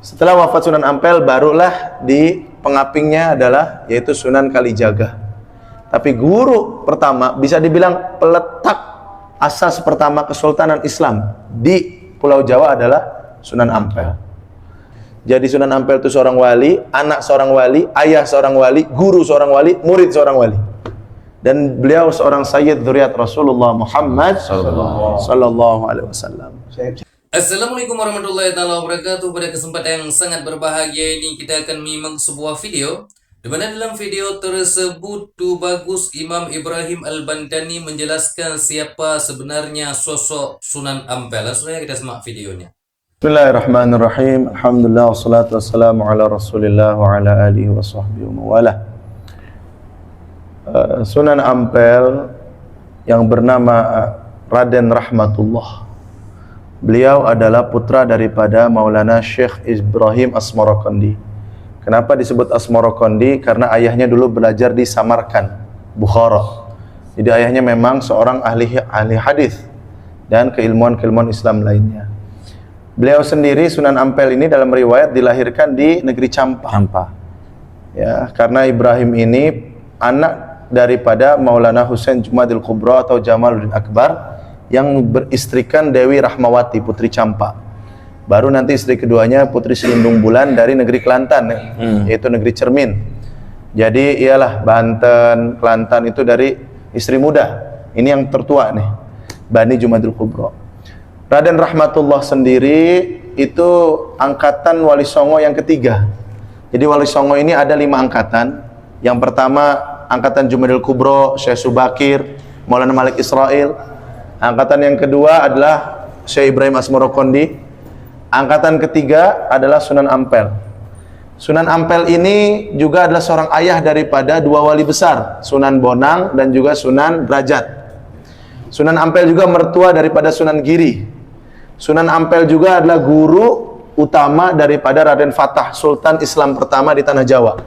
Setelah wafat Sunan Ampel, barulah di pengapingnya adalah yaitu Sunan Kalijaga. Tapi guru pertama, bisa dibilang peletak asas pertama Kesultanan Islam di Pulau Jawa adalah Sunan Ampel. Jadi Sunan Ampel itu seorang wali, anak seorang wali, ayah seorang wali, guru seorang wali, murid seorang wali. Dan beliau seorang sayyid dzurriyyat Rasulullah Muhammad sallallahu alaihi wasallam. Assalamualaikum warahmatullahi wabarakatuh. Pada kesempatan yang sangat berbahagia ini kita akan menyimak sebuah video di mana dalam video tersebut Bagus Imam Ibrahim Al-Bantani menjelaskan siapa sebenarnya sosok Sunan Ampel. Langsung saja kita simak videonya. Bismillahirrahmanirrahim. Alhamdulillah wassalatu wassalamu ala Rasulillah wa ala alihi wa sahbihi wa mawalah. Sunan Ampel yang bernama Raden Rahmatullah. Beliau adalah putra daripada Maulana Syekh Ibrahim Asmarokondi. Kenapa disebut Asmarokondi? Karena ayahnya dulu belajar di Samarkand, Bukhara. Jadi ayahnya memang seorang ahli hadis dan keilmuan Islam lainnya. Beliau sendiri Sunan Ampel ini dalam riwayat dilahirkan di negeri Campa. Ya, karena Ibrahim ini anak daripada Maulana Husain Jumadil Kubra atau Jamaluddin Akbar yang beristrikan Dewi Rahmawati, putri Campa. Baru nanti istri keduanya Putri Selindung Bulan dari negeri Kelantan, yaitu negeri Cermin. Jadi ialah Banten, Kelantan itu dari istri muda. Ini yang tertua nih, Bani Jumadil Kubra. Raden Rahmatullah sendiri itu angkatan Wali Songo yang ketiga. Jadi Wali Songo ini ada 5 angkatan. Yang pertama angkatan Jumadil Kubra, Syekh Subakir, Maulana Malik Israel. Angkatan yang kedua adalah Syekh Ibrahim Asmarokondi. Angkatan ketiga adalah Sunan Ampel. Sunan Ampel ini juga adalah seorang ayah daripada 2 wali besar, Sunan Bonang dan juga Sunan Derajat. Sunan Ampel juga mertua daripada Sunan Giri. Sunan Ampel juga adalah guru utama daripada Raden Fatah, Sultan Islam pertama di Tanah Jawa.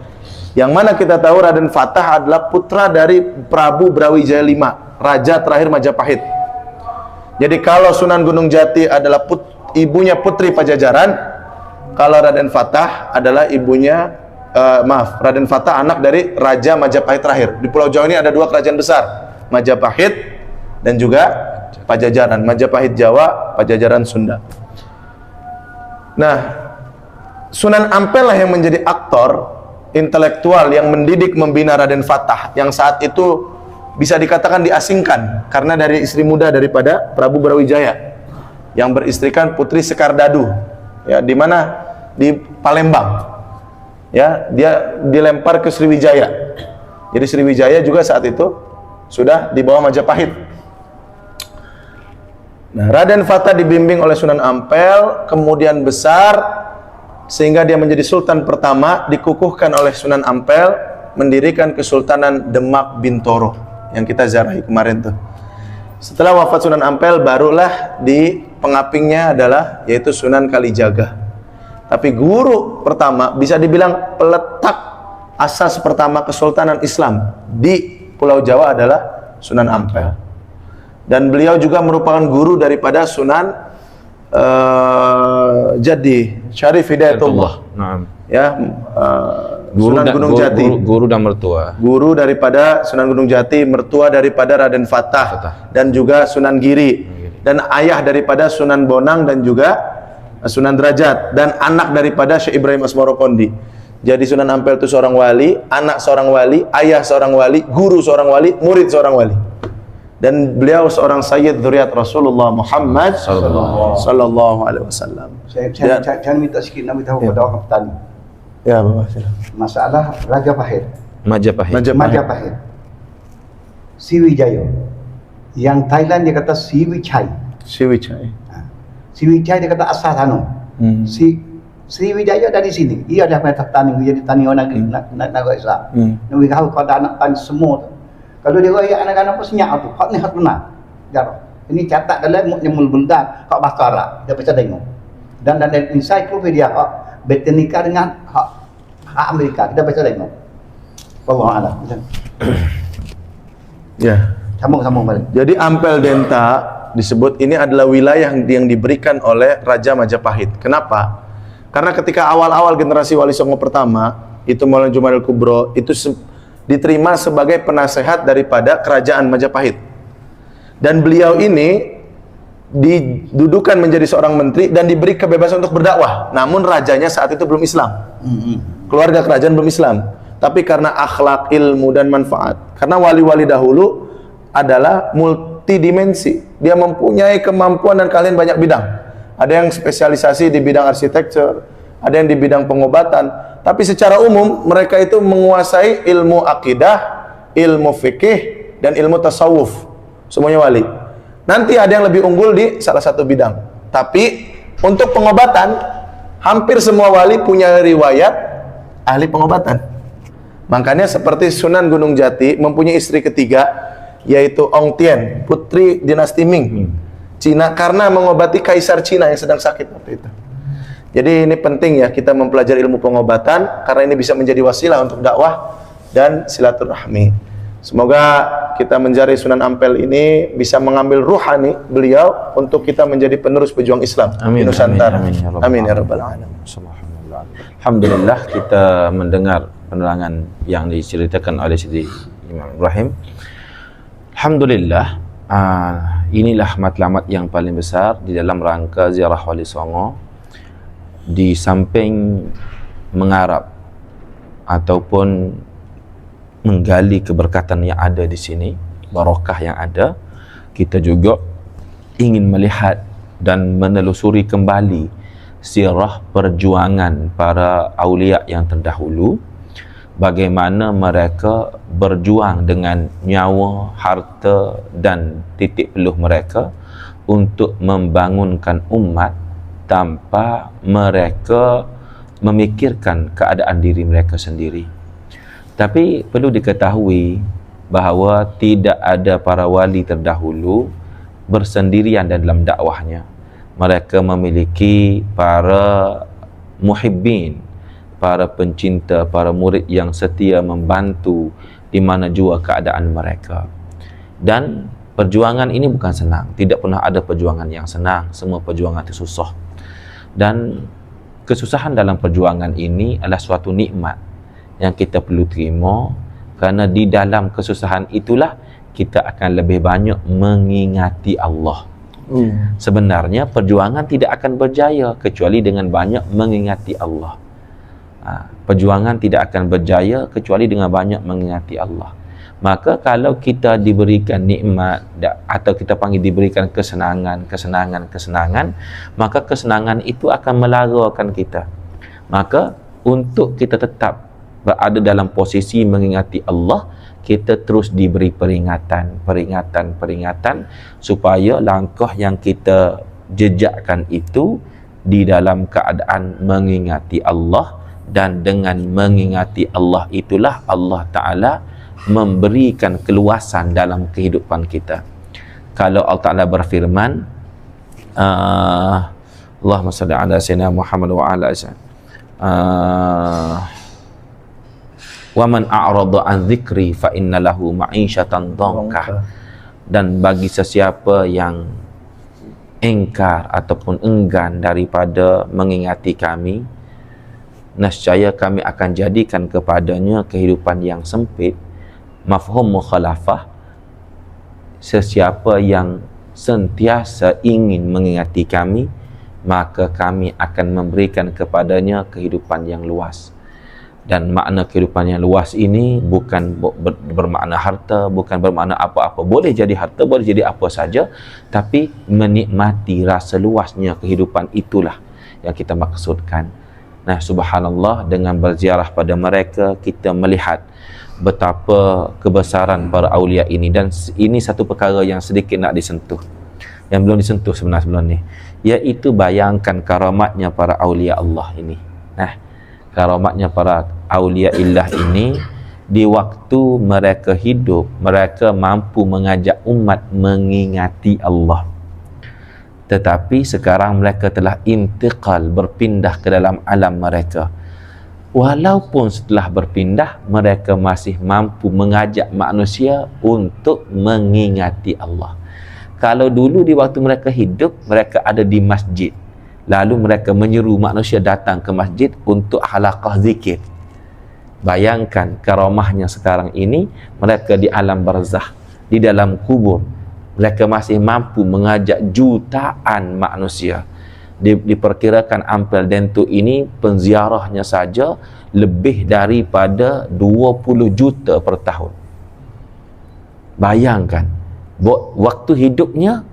Yang mana kita tahu Raden Fatah adalah putra dari Prabu Brawijaya V, raja terakhir Majapahit. Jadi kalau Sunan Gunung Jati adalah ibunya Putri Pajajaran, kalau Raden Fatah adalah ibunya, Raden Fatah anak dari Raja Majapahit terakhir. Di Pulau Jawa ini ada 2 kerajaan besar, Majapahit dan juga Pajajaran. Majapahit Jawa, Pajajaran Sunda. Nah, Sunan Ampel lah yang menjadi aktor intelektual yang mendidik membina Raden Fatah, yang saat itu bisa dikatakan diasingkan karena dari istri muda daripada Prabu Brawijaya yang beristrikan Putri Sekardadu, ya, di mana di Palembang, ya, dia dilempar ke Sriwijaya. Jadi Sriwijaya juga saat itu sudah di bawah Majapahit. Nah, Raden Fatah dibimbing oleh Sunan Ampel, kemudian besar sehingga dia menjadi sultan pertama, dikukuhkan oleh Sunan Ampel mendirikan Kesultanan Demak Bintoro yang kita ziarahi kemarin tuh. Setelah wafat Sunan Ampel, barulah di pengapingnya adalah yaitu Sunan Kalijaga. Tapi guru pertama, bisa dibilang peletak asas pertama Kesultanan Islam di Pulau Jawa adalah Sunan Ampel. Dan beliau juga merupakan guru daripada Sunan Jadi Syarif Hidayatullah. Ya, Sunan Gunung Jati, guru dan mertua. Guru daripada Sunan Gunung Jati, mertua daripada Raden Fatah dan juga Sunan Giri, dan ayah daripada Sunan Bonang dan juga Sunan Derajat, dan anak daripada Syekh Ibrahim Asmarokondi. Jadi Sunan Ampel itu seorang wali, anak seorang wali, ayah seorang wali, guru seorang wali, murid seorang wali. Dan beliau seorang sayyid dzurriyyat Rasulullah Muhammad sallallahu alaihi wasallam. Saya minta sikit nak beritahu kepada orang petani. Ya, Bapak, silakan. Masalah Majapahit. Majapahit. Sriwijaya. Yang Thailand dia kata Sriwijaya. Sriwijaya dia kata asal sana. Sriwijaya dari sini. Ia dah pernah tani, jadi tani orang negara Islam. Nabi kau ada anak tani semua. Kalau dia raya anak-anak pun senyap tu. Hak ni hak benar. Jarang. Ini catat dalam Mu'jamul Buldan, hak bahasa Arab. Dia baca tengok. Dan ensiklopedia hak botanika dengan hak Amerika. Kita baca tengok. Wallahu a'lam. Ya. Sambung balik. Jadi Ampel Denta disebut ini adalah wilayah yang diberikan oleh Raja Majapahit. Kenapa? Karena ketika awal-awal generasi Wali Songo pertama, itu Maulana Jumadil Kubro, itu diterima sebagai penasehat daripada kerajaan Majapahit. Dan beliau ini didudukan menjadi seorang menteri dan diberi kebebasan untuk berdakwah. Namun rajanya saat itu belum Islam. Keluarga kerajaan belum Islam. Tapi karena akhlak, ilmu dan manfaat. Karena wali-wali dahulu adalah multidimensi. Dia mempunyai kemampuan dan kalian banyak bidang. Ada yang spesialisasi di bidang arsitektur, ada yang di bidang pengobatan. Tapi secara umum mereka itu menguasai ilmu akidah, ilmu fikih, dan ilmu tasawuf. Semuanya wali. Nanti ada yang lebih unggul di salah satu bidang. Tapi untuk pengobatan, hampir semua wali punya riwayat ahli pengobatan. Makanya seperti Sunan Gunung Jati mempunyai istri ketiga, yaitu Ong Tien, putri dinasti Ming, Cina, karena mengobati kaisar Cina yang sedang sakit waktu itu. Jadi ini penting ya, kita mempelajari ilmu pengobatan, karena ini bisa menjadi wasilah untuk dakwah dan silaturahmi. Semoga kita mencari Sunan Ampel ini bisa mengambil ruhani beliau untuk kita menjadi penerus pejuang Islam di Nusantara. Amin ya rabbal alamin. Alhamdulillah, kita mendengar penerangan yang diceritakan oleh Sidi Imam Ibrahim. Alhamdulillah, inilah matlamat yang paling besar di dalam rangka ziarah Wali Songo. Di samping mengharap ataupun menggali keberkatan yang ada di sini, barokah yang ada, kita juga ingin melihat dan menelusuri kembali sirah perjuangan para aulia yang terdahulu, bagaimana mereka berjuang dengan nyawa, harta dan titik peluh mereka untuk membangunkan umat tanpa mereka memikirkan keadaan diri mereka sendiri. Tapi perlu diketahui bahawa tidak ada para wali terdahulu bersendirian dalam dakwahnya. Mereka memiliki para muhibbin, para pencinta, para murid yang setia membantu di mana jua keadaan mereka. Dan perjuangan ini bukan senang. Tidak pernah ada perjuangan yang senang. Semua perjuangan itu susah. Dan kesusahan dalam perjuangan ini adalah suatu nikmat yang kita perlu terima, kerana di dalam kesusahan itulah kita akan lebih banyak mengingati Allah. Sebenarnya perjuangan tidak akan berjaya kecuali dengan banyak mengingati Allah. Perjuangan tidak akan berjaya kecuali dengan banyak mengingati Allah. Maka kalau kita diberikan nikmat atau kita panggil diberikan kesenangan, maka kesenangan itu akan melarakan kita. Maka untuk kita tetap berada dalam posisi mengingati Allah, kita terus diberi peringatan supaya langkah yang kita jejakkan itu di dalam keadaan mengingati Allah, dan dengan mengingati Allah itulah Allah Ta'ala memberikan keluasan dalam kehidupan kita. Kalau Allah Ta'ala berfirman, Allahumma salli ala sayyidina Muhammad wa ala wa man a'rada an dzikri fa inna lahu ma'isyatan dhanka. Dan bagi sesiapa yang engkar ataupun enggan daripada mengingati kami, nescaya kami akan jadikan kepadanya kehidupan yang sempit. Mafhum mukhalafah, sesiapa yang sentiasa ingin mengingati kami, maka kami akan memberikan kepadanya kehidupan yang luas. Dan makna kehidupan yang luas ini bukan bermakna harta, bukan bermakna apa-apa. Boleh jadi harta, boleh jadi apa saja, tapi menikmati rasa luasnya kehidupan itulah yang kita maksudkan. Nah, subhanallah, dengan berziarah pada mereka, kita melihat betapa kebesaran para aulia ini. Dan ini satu perkara yang sedikit nak disentuh, yang belum disentuh sebenarnya sebelum ni, iaitu bayangkan karamatnya para aulia Allah ini. Nah, karamatnya para aulia illah ini, di waktu mereka hidup, mereka mampu mengajak umat mengingati Allah. Tetapi sekarang mereka telah intiqal, berpindah ke dalam alam mereka. Walaupun setelah berpindah, mereka masih mampu mengajak manusia untuk mengingati Allah. Kalau dulu di waktu mereka hidup, mereka ada di masjid, Lalu mereka menyeru manusia datang ke masjid untuk halaqah zikir. Bayangkan karamahnya sekarang ini, mereka di alam barzah, di dalam kubur, mereka masih mampu mengajak jutaan manusia. Diperkirakan Ampel Dentu ini penziarahnya saja lebih daripada 20 juta per tahun. Bayangkan, waktu hidupnya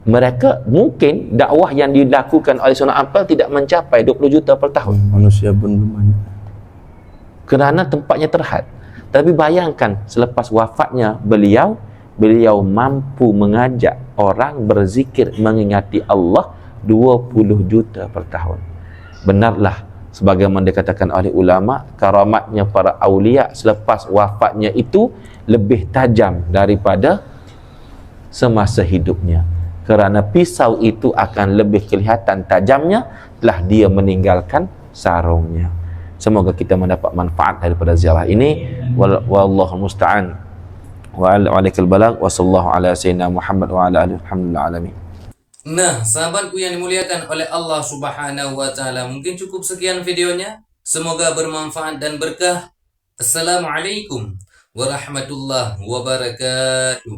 mereka mungkin dakwah yang dilakukan oleh Sunnah Ampel tidak mencapai 20 juta per tahun. Manusia pun banyak. Kerana tempatnya terhad. Tapi bayangkan selepas wafatnya beliau mampu mengajak orang berzikir mengingati Allah 20 juta per tahun. Benarlah sebagaimana dikatakan oleh ulama, karamatnya para aulia selepas wafatnya itu lebih tajam daripada semasa hidupnya. Kerana pisau itu akan lebih kelihatan tajamnya telah dia meninggalkan sarungnya. Semoga kita mendapat manfaat daripada ziarah ini. Wallahu musta'an. Wa alaikal balag wa sallallahu ala sayyidina Muhammad wa ala alihi alhamdulillah alamin. Nah, sahabatku yang dimuliakan oleh Allah Subhanahu wa taala, mungkin cukup sekian videonya. Semoga bermanfaat dan berkah. Assalamualaikum warahmatullahi wabarakatuh.